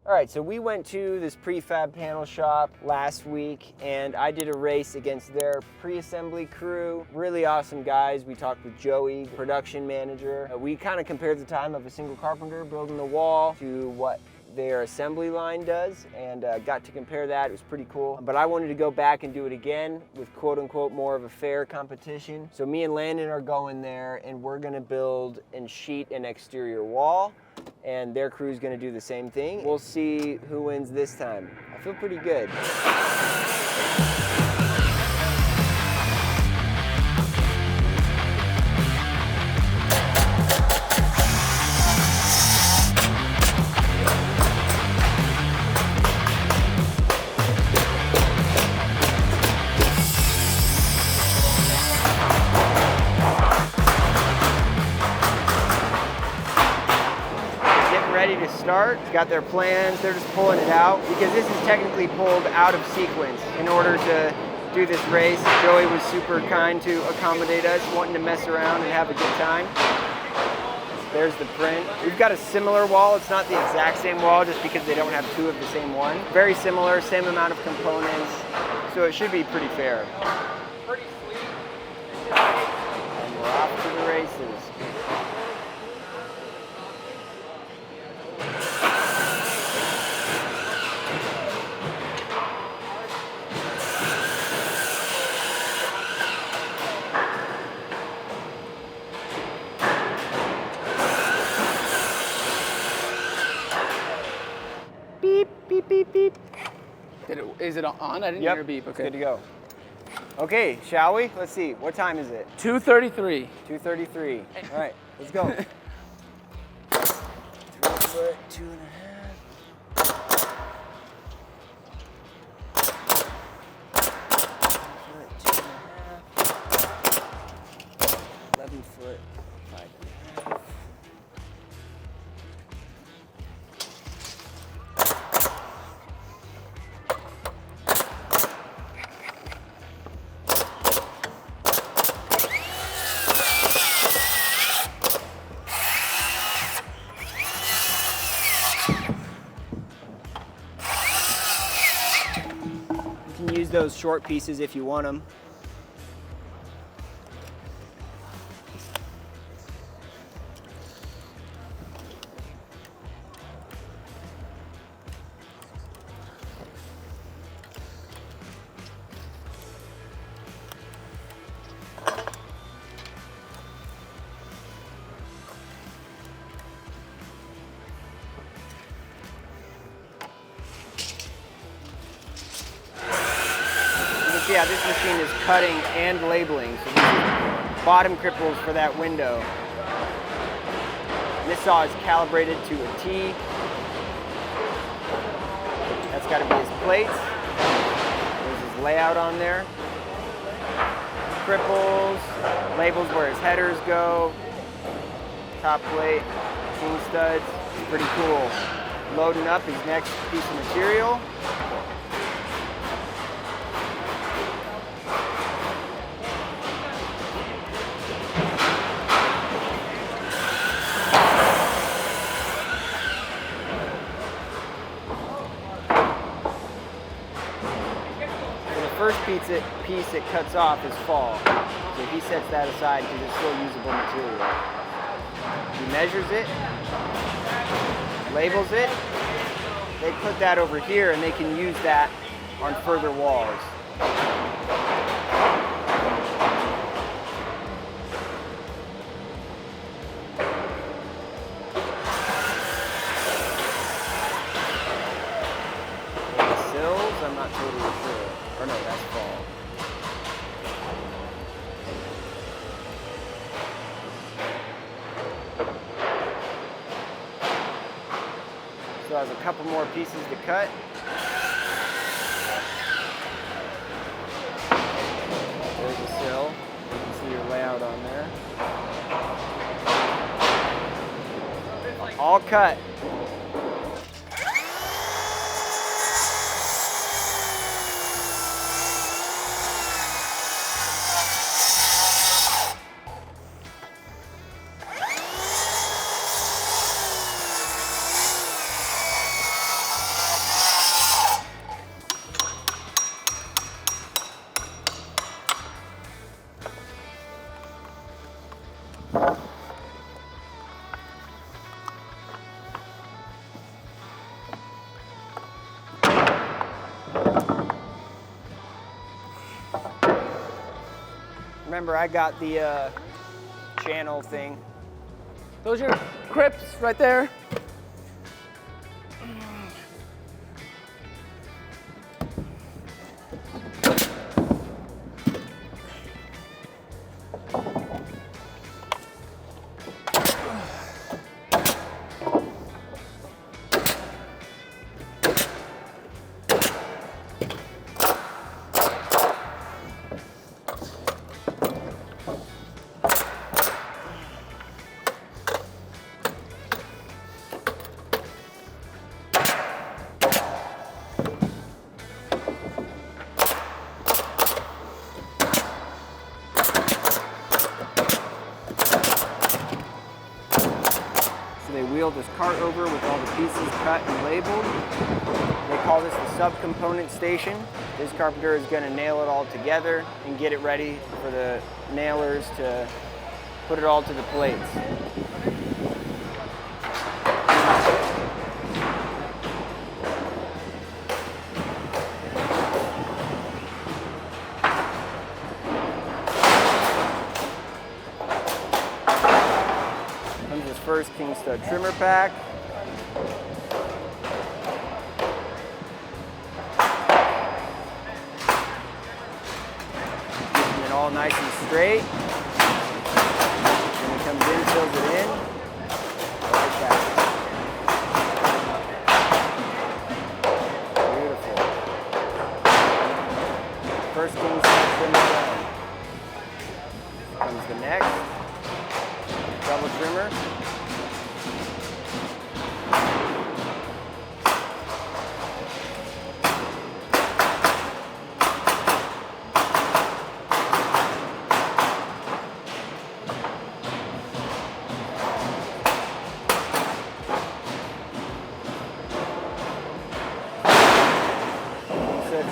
All right, so we went to this prefab panel shop last week and I did a race against their pre-assembly crew. Really awesome guys. We talked with Joey, production manager. We kind of compared the time of a single carpenter building the wall to what their assembly line does, and got to compare that. It was pretty cool. But I wanted to go back and do it again with quote unquote more of a fair competition. So me and Landon are going there and we're gonna build and sheet an exterior wall, and their crew's gonna do the same thing. We'll see who wins this time. I feel pretty good. Ready to start. Got their plans. They're just pulling it out because this is technically pulled out of sequence in order to do this race. Joey was super kind to accommodate us, wanting to mess around and have a good time. There's the print. We've got a similar wall. It's not the exact same wall just because they don't have two of the same one. Very similar, same amount of components, so it should be pretty fair. Pretty sweet. And we're off to the races. Beep, beep, beep, beep. Is it on? I didn't hear a beep. Okay. Good to go. Okay, shall we? Let's see. What time is it? 2:33. 2:33. All right, let's go. 3 foot, 2.5. 11 foot, 5.5. You can use those short pieces if you want them. Yeah, this machine is cutting and labeling. So this is bottom cripples for that window. This saw is calibrated to a T. That's got to be his plates. There's his layout on there. Cripples, labels where his headers go. Top plate, king studs. It's pretty cool. Loading up his next piece of material. First piece it cuts off is fall. So he sets that aside because it's still usable material. He measures it, labels it. They put that over here and they can use that on further walls. The sills, I'm not totally sure. Or no, that's fall. So has a couple more pieces to cut. There's a sill. You can see your layout on there. All cut. Remember, I got the channel thing. Those are crips right there. They wheeled this cart over with all the pieces cut and labeled. They call this the subcomponent station. This carpenter is going to nail it all together and get it ready for the nailers to put it all to the plates. First king stud trimmer pack. Keeping it all nice and straight. When it comes in, fills it in. Like that. Beautiful. First king stud trimmer down. Comes the next. Double trimmer.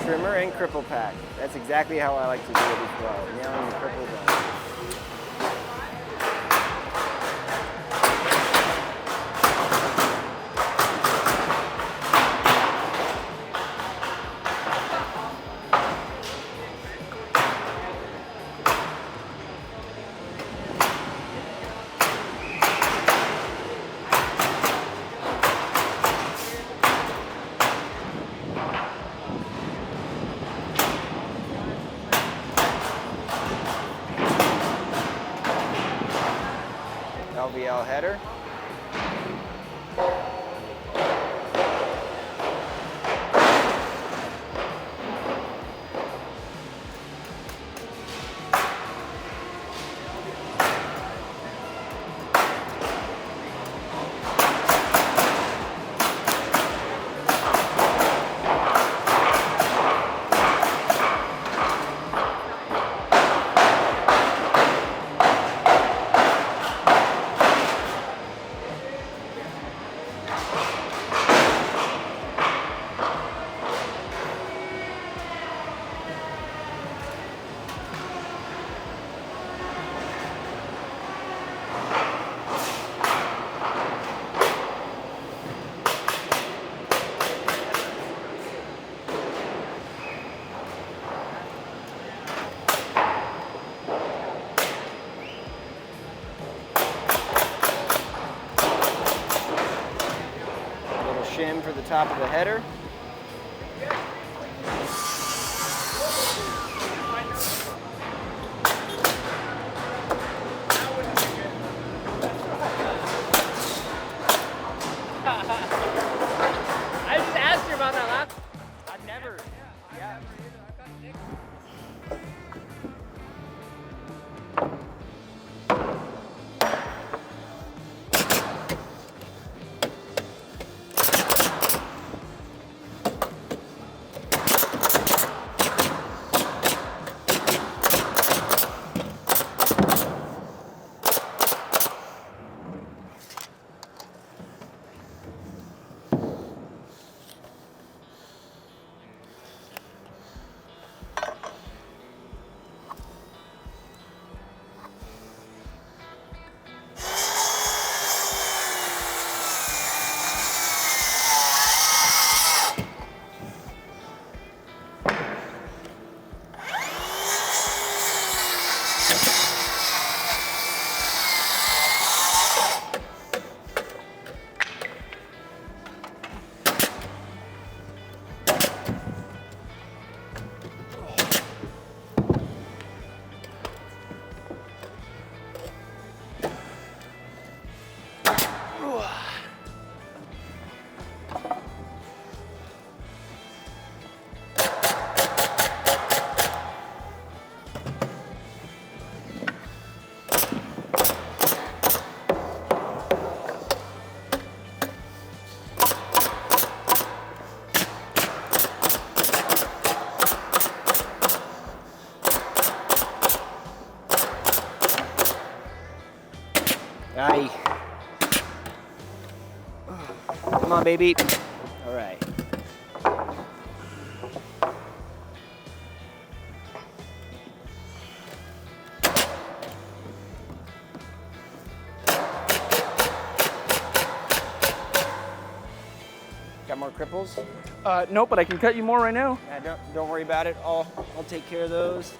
Trimmer and cripple pack. That's exactly how I like to do it as well. Nailing the cripple down. LVL header. Shim for the top of the header. I just asked you about that last. I've never. Yeah. baby. All right. Got more cripples? Nope, but I can cut you more right now. Yeah, don't worry about it. I'll take care of those.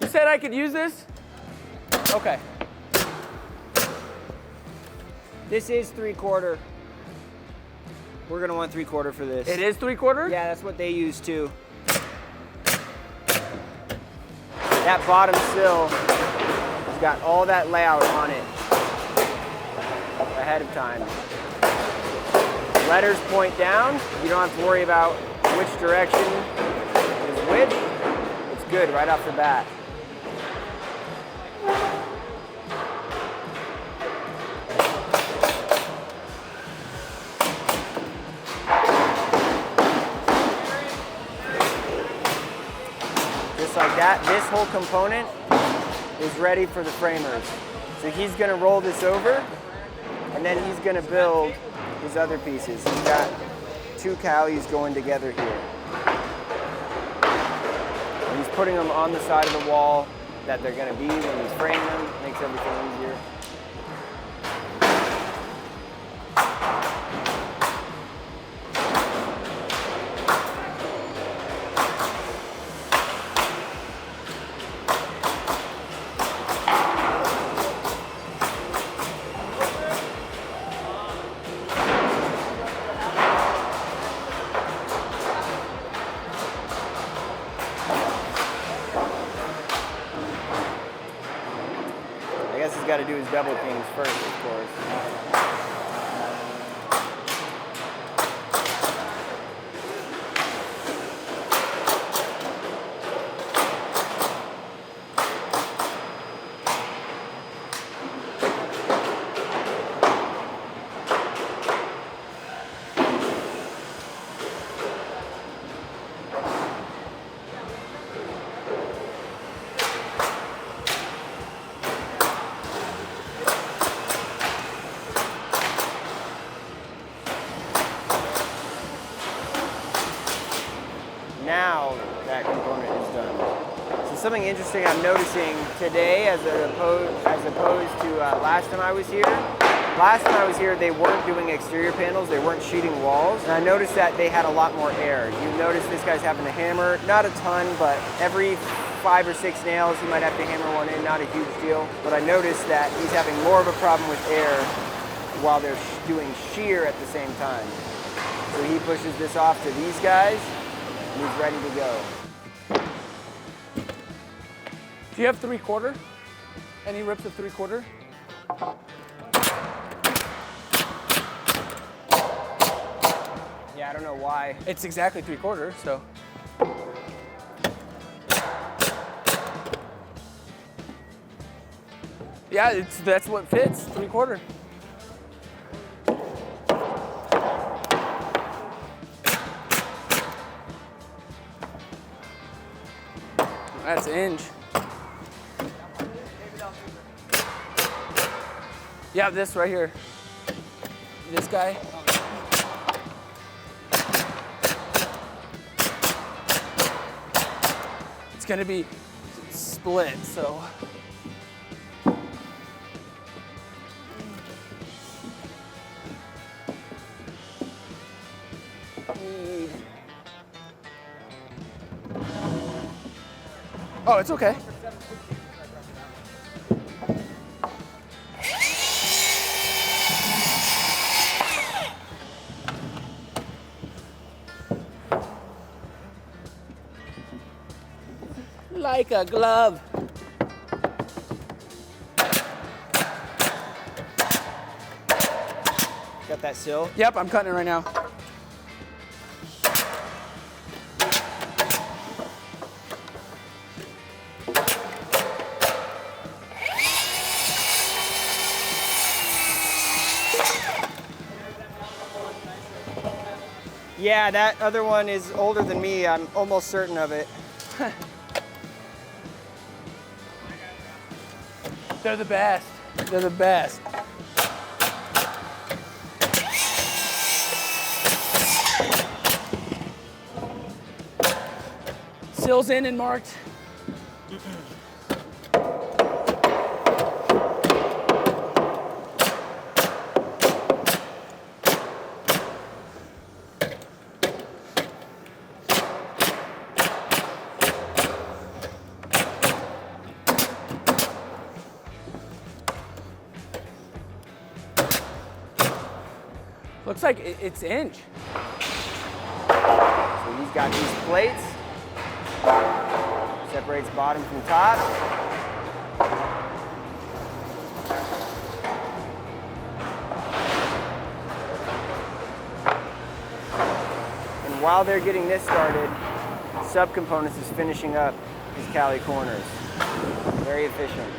You said I could use this? Okay. This is 3/4. We're gonna want 3/4 for this. It is 3/4? Yeah, that's what they use too. That bottom sill has got all that layout on it ahead of time. Letters point down. You don't have to worry about which direction is which. It's good right off the bat. Just like that, this whole component is ready for the framers. So he's gonna roll this over, and then he's gonna build his other pieces. He's got 2 cowlies going together here. And he's putting them on the side of the wall that they're gonna be when he's framing them. Makes everything easier. I guess he's got to do his double kings first, of course. Now that component is done. So something interesting I'm noticing today as opposed to last time I was here. Last time I was here, they weren't doing exterior panels, they weren't sheeting walls. And I noticed that they had a lot more air. You notice this guy's having to hammer, not a ton, but every 5 or 6 nails. He might have to hammer one in, not a huge deal. But I noticed that he's having more of a problem with air while they're doing shear at the same time. So he pushes this off to these guys, and he's ready to go. Do you have 3/4? Any rips of 3/4? Yeah, I don't know why. It's exactly 3/4, so. Yeah, that's what fits, 3/4. That's inch. Yeah, this right here. This guy. It's gonna be split, so. Oh, it's okay. Like a glove. Got that sill? Yep, I'm cutting it right now. Yeah, that other one is older than me. I'm almost certain of it. They're the best. They're the best. Sills in and marked. Looks like it's inch. So he's got these plates. Separates bottom from top. And while they're getting this started, Subcomponents is finishing up his Cali corners. Very efficient.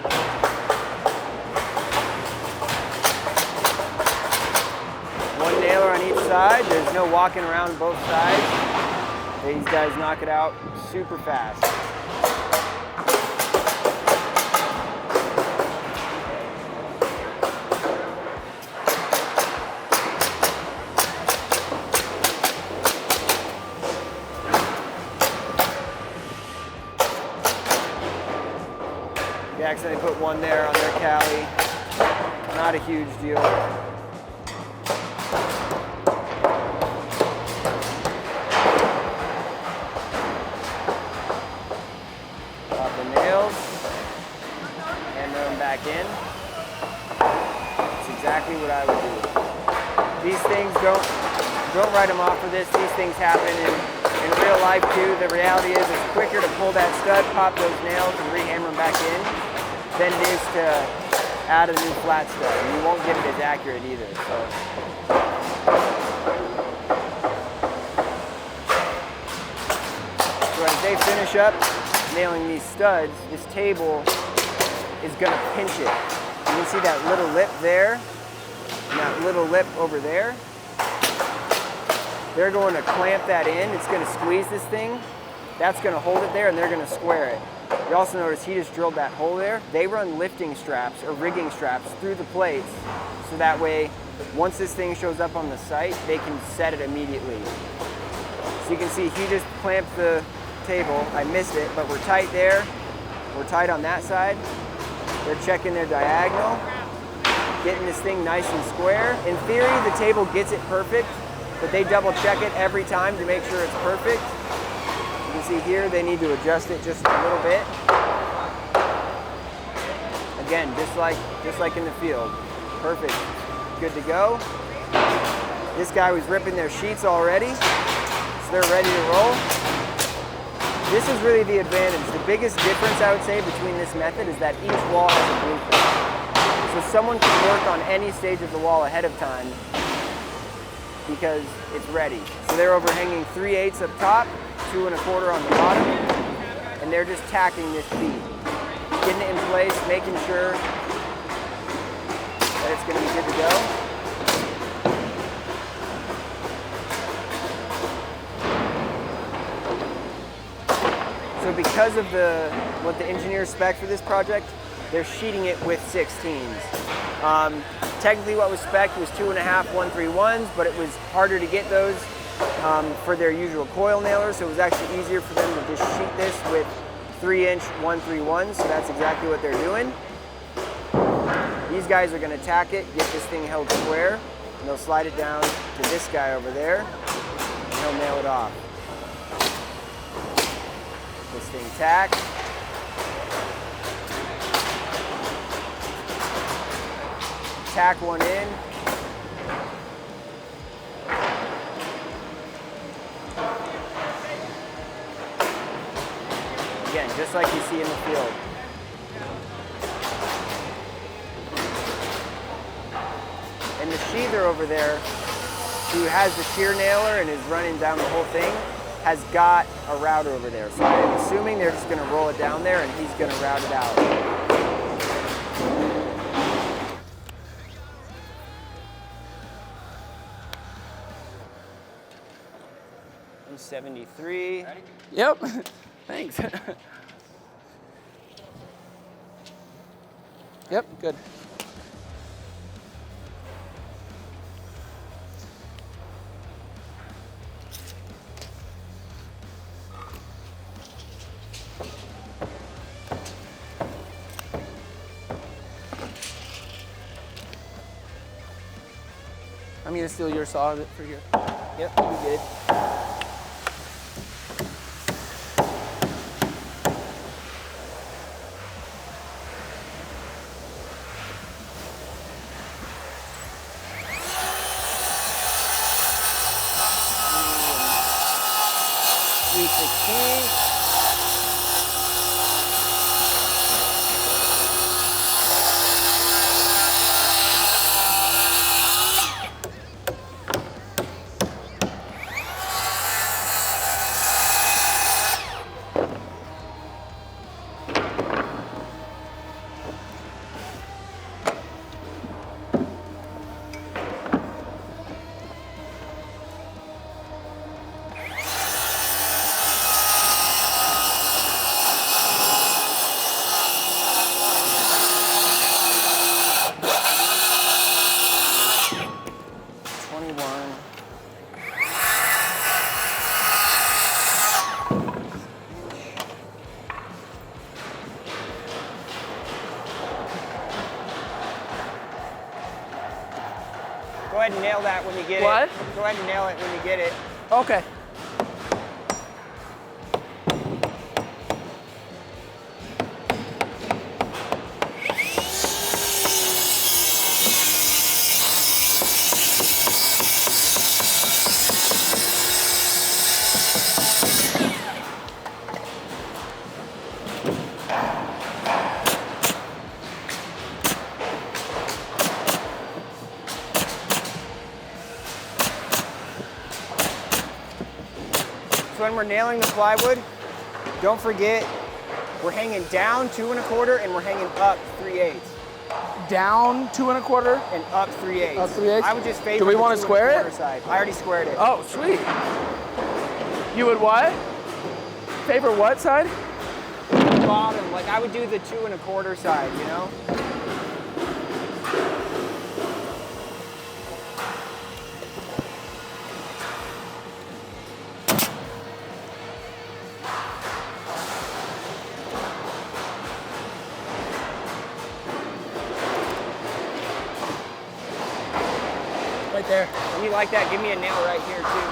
One nailer on each side. There's no walking around both sides. These guys knock it out super fast. They accidentally put one there on their Cali. Not a huge deal. Back in. That's exactly what I would do. These things don't write them off for this. These things happen in real life too. The reality is it's quicker to pull that stud, pop those nails, and rehammer them back in than it is to add a new flat stud. And you won't get it as accurate either. So as they finish up nailing these studs, this table is gonna pinch it. You can see that little lip there and that little lip over there. They're going to clamp that in. It's gonna squeeze this thing. That's gonna hold it there and they're gonna square it. You also notice he just drilled that hole there. They run lifting straps or rigging straps through the plates so that way once this thing shows up on the site, they can set it immediately. So you can see he just clamped the table. I missed it, but we're tight there. We're tight on that side. They're checking their diagonal, getting this thing nice and square. In theory, the table gets it perfect, but they double check it every time to make sure it's perfect. You can see here, they need to adjust it just a little bit. Again, just like in the field. Perfect. Good to go. This guy was ripping their sheets already, so they're ready to roll. This is really the advantage. The biggest difference, I would say, between this method is that each wall has a blueprint. So someone can work on any stage of the wall ahead of time because it's ready. So they're overhanging 3/8 up top, 2 1/4 on the bottom, and they're just tacking this bead. Getting it in place, making sure that it's going to be good to go. So because of what the engineers spec for this project, they're sheeting it with 16s. Technically what was spec'd was 2.5 131s, but it was harder to get those for their usual coil nailers, so it was actually easier for them to just sheet this with 3-inch 131s, so that's exactly what they're doing. These guys are going to tack it, get this thing held square, and they'll slide it down to this guy over there, and he'll nail it off. This thing tacked. Tack one in. Again, just like you see in the field. And the sheather over there, who has the shear nailer and is running down the whole thing, has got a router over there. So I'm assuming they're just gonna roll it down there and he's gonna route it out. 73. Yep. Thanks. Yep, good. I'm gonna steal your saw for here. Yep, you did. Go ahead and nail that when you get it. What? Go ahead and nail it when you get it. Okay. So when we're nailing the plywood, don't forget, we're hanging down 2 1/4 and we're hanging up 3/8. Down 2 1/4 and up 3/8. Up 3/8? I would just favor Do we the want to 2 square 1/4 it? side. I already squared it. Oh, sweet. You would what? Favor what side? Bottom, like I would do the 2 1/4 side, you know? Right there. When you like that, give me a nail right here too.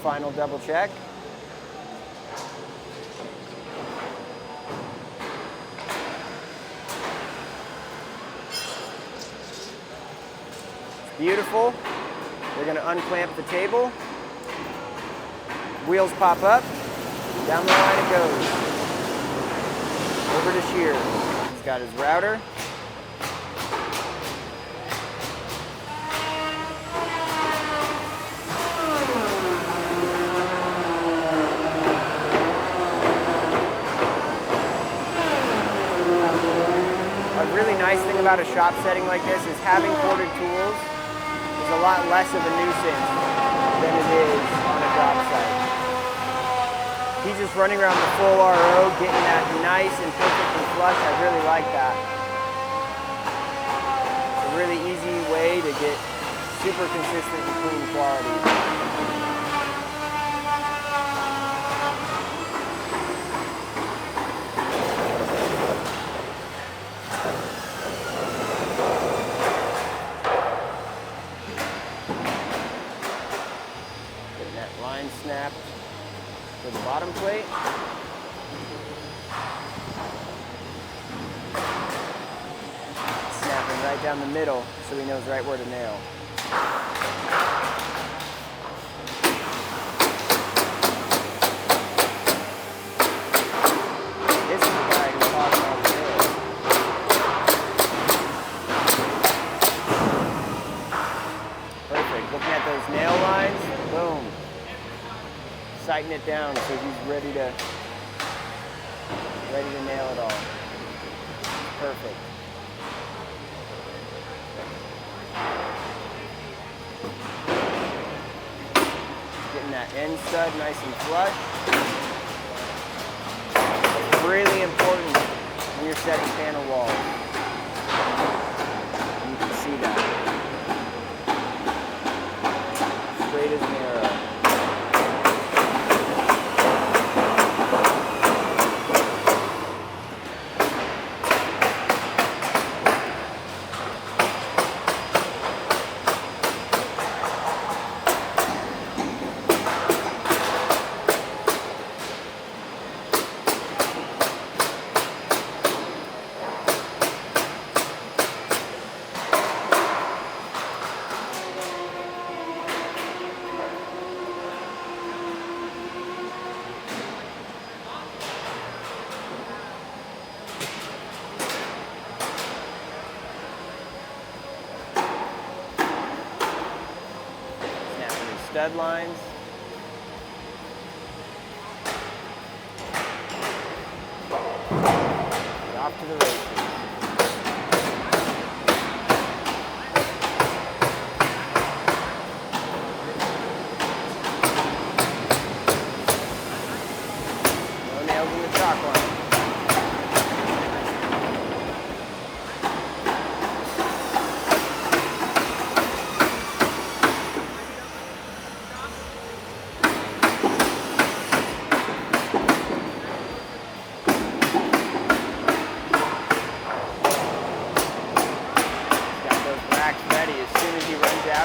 final double check. Beautiful. We're going to unclamp the table. Wheels pop up. Down the line it goes. Over to shear. He's got his router. A really nice thing about a shop setting like this is having corded tools is a lot less of a nuisance than it is on a job site. He's just running around the full RO, getting that nice and perfect and flush. I really like that. It's a really easy way to get super consistent and clean quality. Line snapped to the bottom plate. Snapping right down the middle so he knows right where to nail. This is the guy who's talking all the nails. Perfect. Looking at those nail lines, boom. Sighting it down so he's ready to nail it all. Perfect. Getting that end stud nice and flush. It's really important when you're setting panel walls. You can see that. Straight as an arrow. Stud lines. Off to the races. No nails in the chalk line.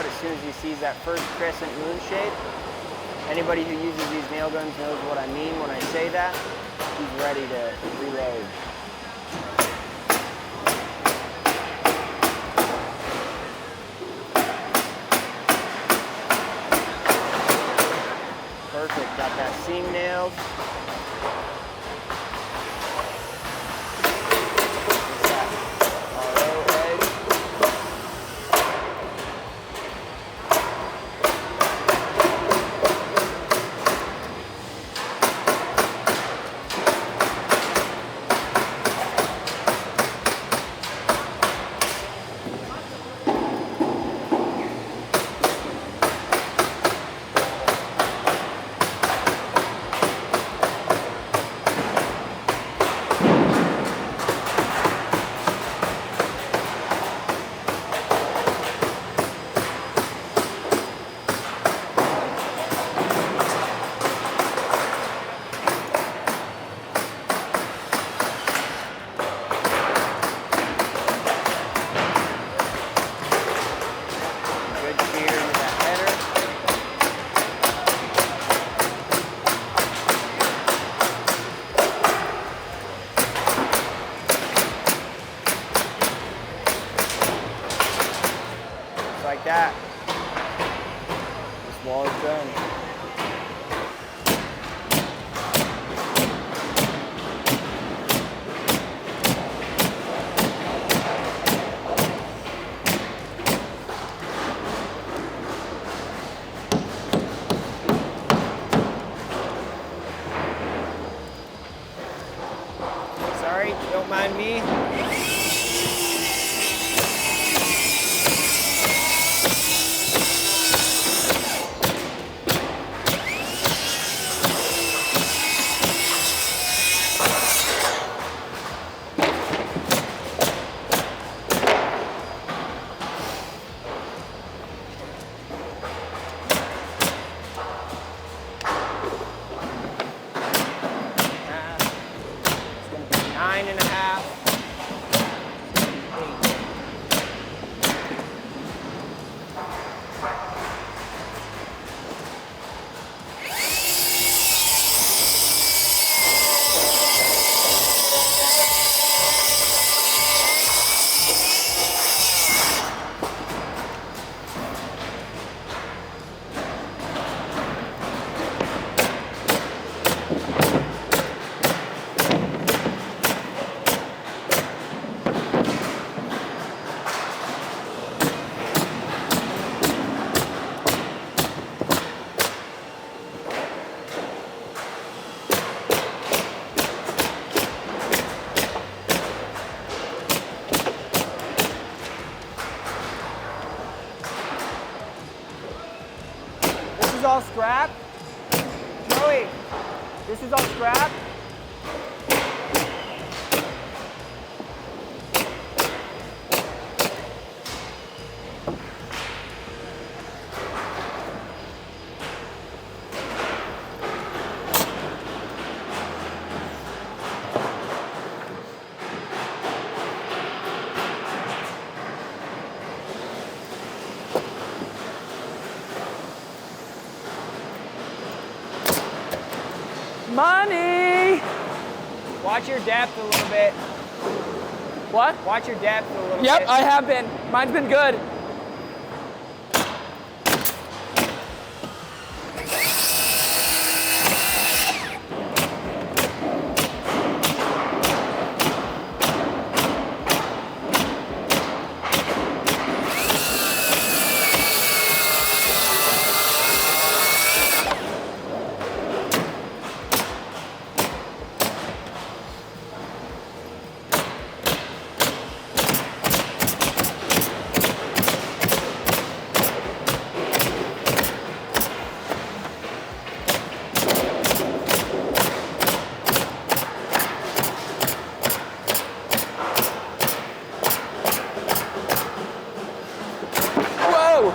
As soon as he sees that first crescent moon shape. Anybody who uses these nail guns knows what I mean when I say that. He's ready to reload. Perfect, got that seam nailed. like that. This wall is done. Sorry, don't mind me. It's gonna be 9.5. This is all scrap? Joey, this is all scrap? Money! Watch your depth a little bit. What? Watch your depth a little Yep, bit. I have been. Mine's been good. Whoa!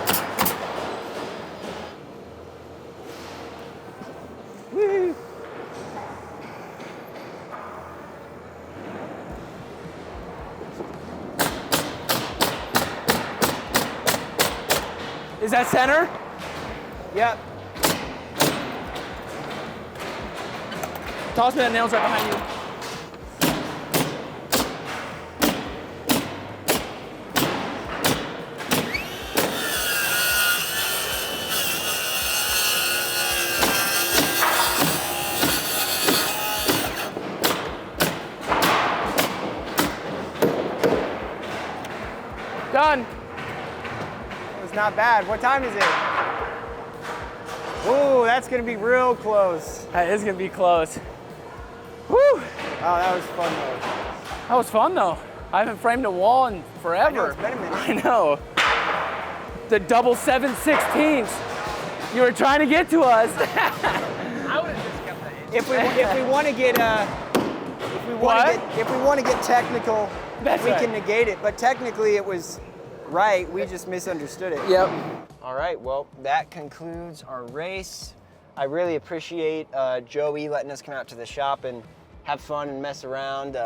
Woo! Is that center? Yep. Toss me that nail's right behind you. Done. It was not bad. What time is it? Ooh, that's gonna be real close. That is gonna be close. Woo! Oh, that was fun though. That was fun though. I haven't framed a wall in forever. I know, it's been a minute. I know. The double 7/16. You were trying to get to us. I would have just kept the inch. If we want to get if we want to get technical, That's we right. can negate it. But technically, it was right. We just misunderstood it. Yep. All right. Well, that concludes our race. I really appreciate Joey letting us come out to the shop and have fun and mess around.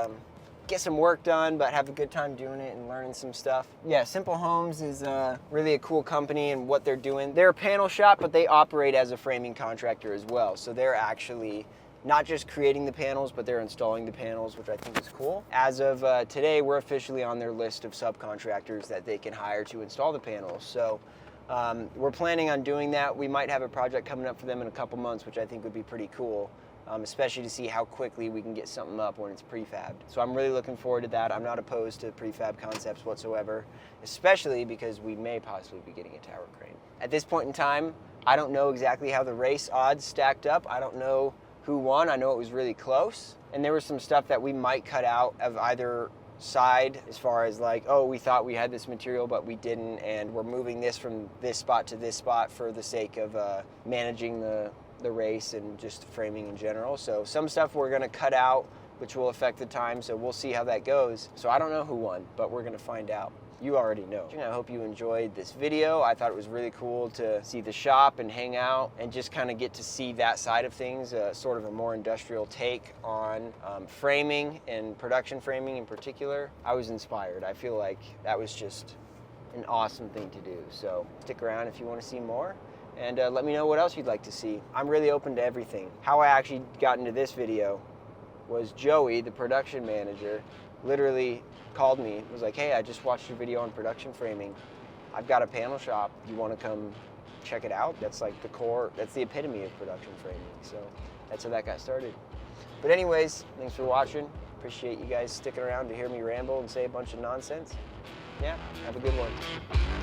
Get some work done, but have a good time doing it and learning some stuff. Yeah, Simple Homes is really a cool company and what they're doing. They're a panel shop, but they operate as a framing contractor as well. So they're actually not just creating the panels, but they're installing the panels, which I think is cool. As of today, we're officially on their list of subcontractors that they can hire to install the panels. So we're planning on doing that. We might have a project coming up for them in a couple months, which I think would be pretty cool, especially to see how quickly we can get something up when it's prefabbed. So I'm really looking forward to that. I'm not opposed to prefab concepts whatsoever, especially because we may possibly be getting a tower crane. At this point in time, I don't know exactly how the race odds stacked up. I don't know who won. I know it was really close. And there was some stuff that we might cut out of either side, as far as like, oh, we thought we had this material but we didn't, and we're moving this from this spot to this spot for the sake of managing the race and just framing in general. So some stuff we're going to cut out, which will affect the time, so we'll see how that goes. So I don't know who won, but we're going to find out. You already know. I hope you enjoyed this video. I thought it was really cool to see the shop and hang out and just kind of get to see that side of things, sort of a more industrial take on framing and production framing in particular. I was inspired. I feel like that was just an awesome thing to do. So stick around if you want to see more, and let me know what else you'd like to see. I'm really open to everything. How I actually got into this video was Joey, the production manager, literally called me, was like, hey, I just watched your video on production framing. I've got a panel shop. You want to come check it out? That's like the core, that's the epitome of production framing. So that's how that got started. But anyways, thanks for watching. Appreciate you guys sticking around to hear me ramble and say a bunch of nonsense. Yeah, have a good one.